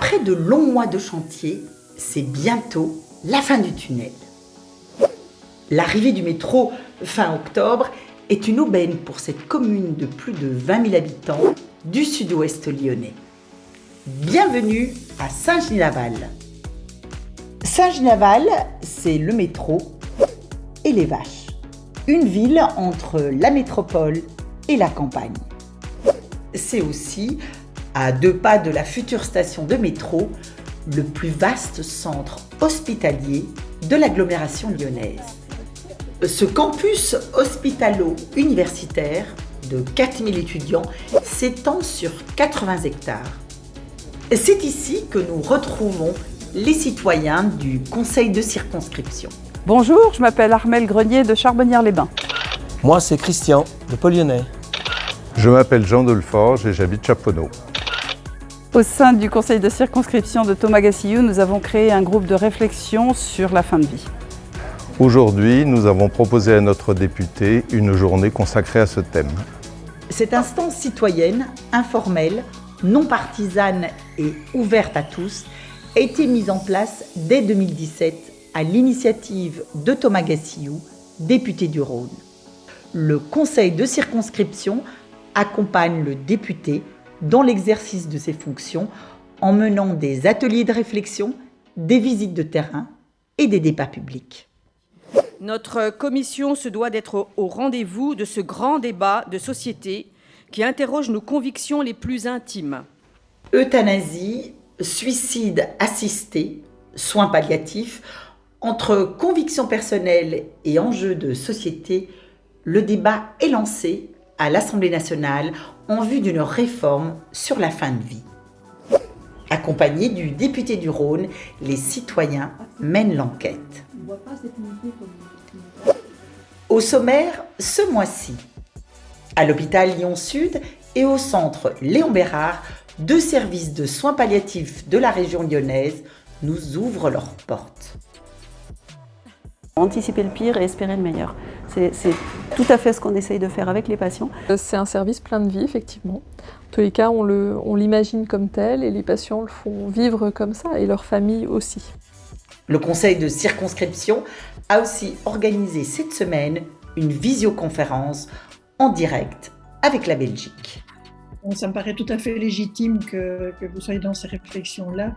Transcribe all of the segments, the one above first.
Après de longs mois de chantier, c'est bientôt la fin du tunnel. L'arrivée du métro fin octobre est une aubaine pour cette commune de plus de 20 000 habitants du sud-ouest lyonnais. Bienvenue à Saint-Genis-Laval. Saint-Genis-Laval, c'est le métro et les vaches. Une ville entre la métropole et la campagne. C'est aussi, à 2 pas de la future station de métro, le plus vaste centre hospitalier de l'agglomération lyonnaise. Ce campus hospitalo-universitaire de 4000 étudiants s'étend sur 80 hectares. C'est ici que nous retrouvons les citoyens du conseil de circonscription. Bonjour, je m'appelle Armelle Grenier de Charbonnières-les-Bains. Moi, c'est Christian, de Pau-Lyonnais. Je m'appelle Jean Delforge et j'habite Chaponneau. Au sein du conseil de circonscription de Thomas Gassillou, nous avons créé un groupe de réflexion sur la fin de vie. Aujourd'hui, nous avons proposé à notre député une journée consacrée à ce thème. Cette instance citoyenne, informelle, non partisane et ouverte à tous, a été mise en place dès 2017 à l'initiative de Thomas Gassillou, député du Rhône. Le conseil de circonscription accompagne le député dans l'exercice de ses fonctions en menant des ateliers de réflexion, des visites de terrain et des débats publics. Notre commission se doit d'être au rendez-vous de ce grand débat de société qui interroge nos convictions les plus intimes. Euthanasie, suicide assisté, soins palliatifs, entre convictions personnelles et enjeux de société, le débat est lancé à l'Assemblée nationale en vue d'une réforme sur la fin de vie. Accompagnés du député du Rhône, les citoyens mènent l'enquête. Au sommaire, ce mois-ci, à l'hôpital Lyon-Sud et au centre Léon Bérard, 2 services de soins palliatifs de la région lyonnaise nous ouvrent leurs portes. Anticiper le pire et espérer le meilleur. C'est tout à fait ce qu'on essaye de faire avec les patients. C'est un service plein de vie, effectivement. En tous les cas, on l'imagine comme tel et les patients le font vivre comme ça et leur famille aussi. Le conseil de circonscription a aussi organisé cette semaine une visioconférence en direct avec la Belgique. Ça me paraît tout à fait légitime que vous soyez dans ces réflexions-là.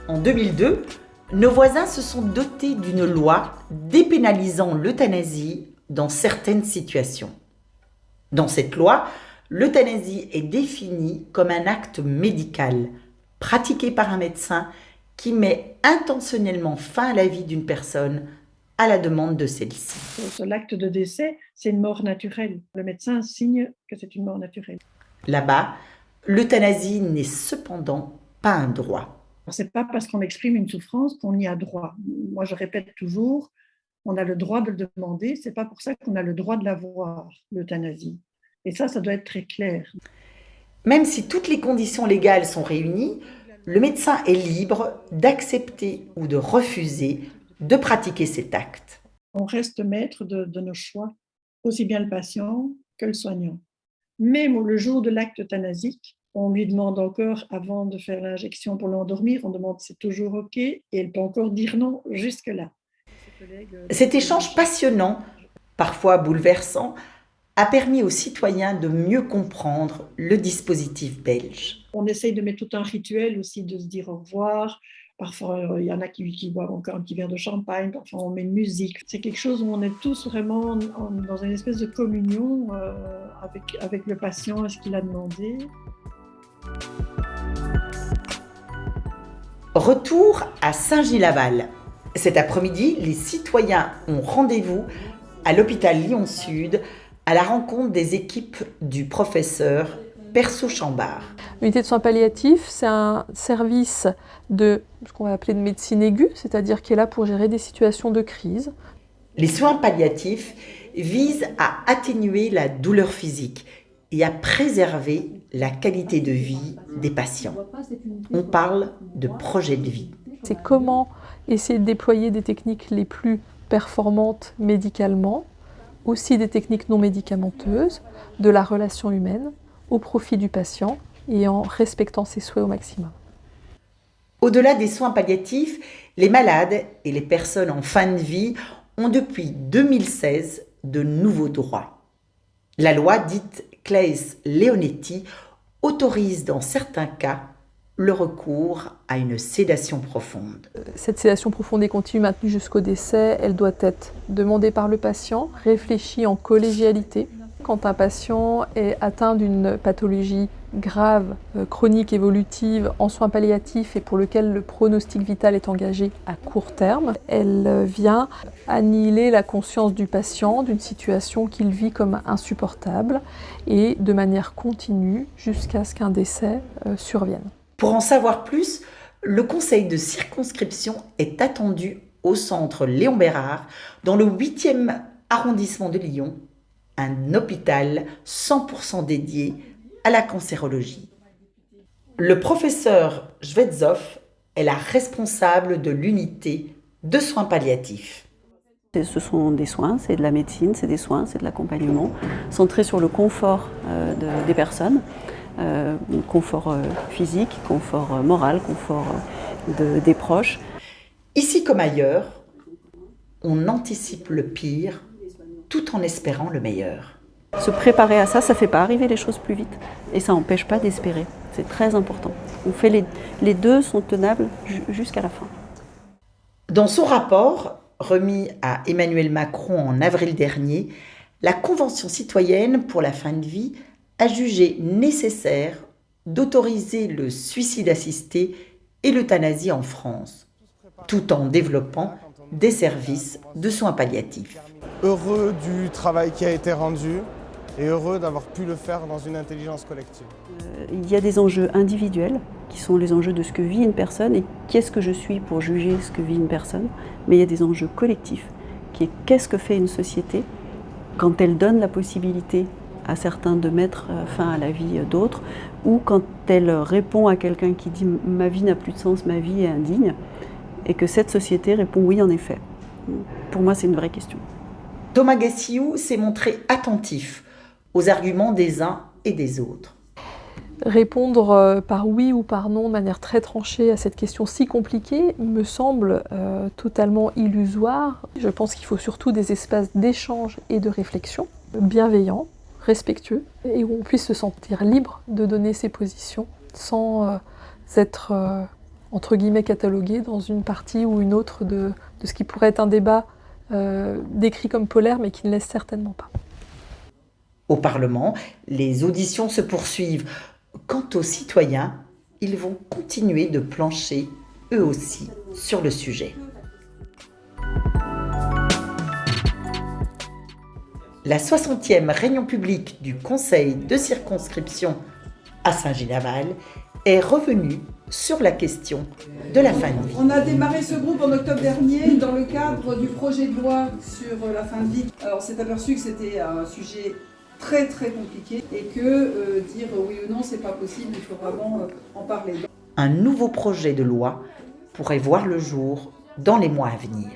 En 2002, nos voisins se sont dotés d'une loi dépénalisant l'euthanasie dans certaines situations. Dans cette loi, l'euthanasie est définie comme un acte médical pratiqué par un médecin qui met intentionnellement fin à la vie d'une personne à la demande de celle-ci. L'acte de décès, c'est une mort naturelle. Le médecin signe que c'est une mort naturelle. Là-bas, l'euthanasie n'est cependant pas un droit. Ce n'est pas parce qu'on exprime une souffrance qu'on y a droit. Moi, je répète toujours, on a le droit de le demander, ce n'est pas pour ça qu'on a le droit de l'avoir, l'euthanasie. Et ça doit être très clair. Même si toutes les conditions légales sont réunies, le médecin est libre d'accepter ou de refuser de pratiquer cet acte. On reste maître de nos choix, aussi bien le patient que le soignant. Même le jour de l'acte euthanasique, on lui demande encore, avant de faire l'injection pour l'endormir, on demande si c'est toujours OK et elle peut encore dire non jusque-là. Cet échange passionnant, parfois bouleversant, a permis aux citoyens de mieux comprendre le dispositif belge. On essaye de mettre tout un rituel aussi, de se dire au revoir. Parfois, il y en a qui boivent encore un petit verre de champagne, parfois on met une musique. C'est quelque chose où on est tous vraiment dans une espèce de communion avec le patient et ce qu'il a demandé. Retour à Saint-Genis-Laval. Cet après-midi, les citoyens ont rendez-vous à l'hôpital Lyon-Sud à la rencontre des équipes du professeur Persaud-Chambard. L'unité de soins palliatifs, c'est un service de ce qu'on va appeler de médecine aiguë, c'est-à-dire qui est là pour gérer des situations de crise. Les soins palliatifs visent à atténuer la douleur physique et à préserver la qualité de vie des patients. On parle de projet de vie. C'est comment essayer de déployer des techniques les plus performantes médicalement, aussi des techniques non médicamenteuses, de la relation humaine, au profit du patient et en respectant ses souhaits au maximum. Au-delà des soins palliatifs, les malades et les personnes en fin de vie ont depuis 2016 de nouveaux droits. La loi dite Claeys-Leonetti autorise dans certains cas le recours à une sédation profonde. Cette sédation profonde et continue maintenue jusqu'au décès, elle doit être demandée par le patient, réfléchie en collégialité. Quand un patient est atteint d'une pathologie grave, chronique, évolutive, en soins palliatifs et pour lequel le pronostic vital est engagé à court terme, elle vient annihiler la conscience du patient d'une situation qu'il vit comme insupportable et de manière continue jusqu'à ce qu'un décès survienne. Pour en savoir plus, le conseil de circonscription est attendu au centre Léon Bérard, dans le 8e arrondissement de Lyon, un hôpital 100% dédié à la cancérologie. Le professeur Jvedzov est la responsable de l'unité de soins palliatifs. Ce sont des soins, c'est de la médecine, c'est des soins, c'est de l'accompagnement, centré sur le confort des personnes, confort physique, confort moral, confort des proches. Ici comme ailleurs, on anticipe le pire tout en espérant le meilleur. Se préparer à ça, ça ne fait pas arriver les choses plus vite et ça n'empêche pas d'espérer. C'est très important. On fait les deux sont tenables jusqu'à la fin. Dans son rapport, remis à Emmanuel Macron en avril dernier, la Convention citoyenne pour la fin de vie a jugé nécessaire d'autoriser le suicide assisté et l'euthanasie en France, tout en développant des services de soins palliatifs. Heureux du travail qui a été rendu et heureux d'avoir pu le faire dans une intelligence collective. Il y a des enjeux individuels qui sont les enjeux de ce que vit une personne et qu'est-ce que je suis pour juger ce que vit une personne, mais il y a des enjeux collectifs qui est qu'est-ce que fait une société quand elle donne la possibilité à certains de mettre fin à la vie d'autres ou quand elle répond à quelqu'un qui dit « ma vie n'a plus de sens, ma vie est indigne » et que cette société répond « oui en effet ». Pour moi c'est une vraie question. Thomas Gassiou s'est montré attentif aux arguments des uns et des autres. Répondre par oui ou par non de manière très tranchée à cette question si compliquée me semble totalement illusoire. Je pense qu'il faut surtout des espaces d'échange et de réflexion bienveillants, respectueux, et où on puisse se sentir libre de donner ses positions sans être entre guillemets catalogué dans une partie ou une autre de ce qui pourrait être un débat décrit comme polaire mais qui ne l'est certainement pas. Au Parlement, les auditions se poursuivent. Quant aux citoyens, ils vont continuer de plancher, eux aussi, sur le sujet. La 60e réunion publique du Conseil de circonscription à Saint-Gilles-Laval est revenue sur la question de la fin de vie. On a démarré ce groupe en octobre dernier dans le cadre du projet de loi sur la fin de vie. Alors on s'est aperçu que c'était un sujet très très compliqué et que dire oui ou non c'est pas possible, il faut vraiment en parler. Un nouveau projet de loi pourrait voir le jour dans les mois à venir.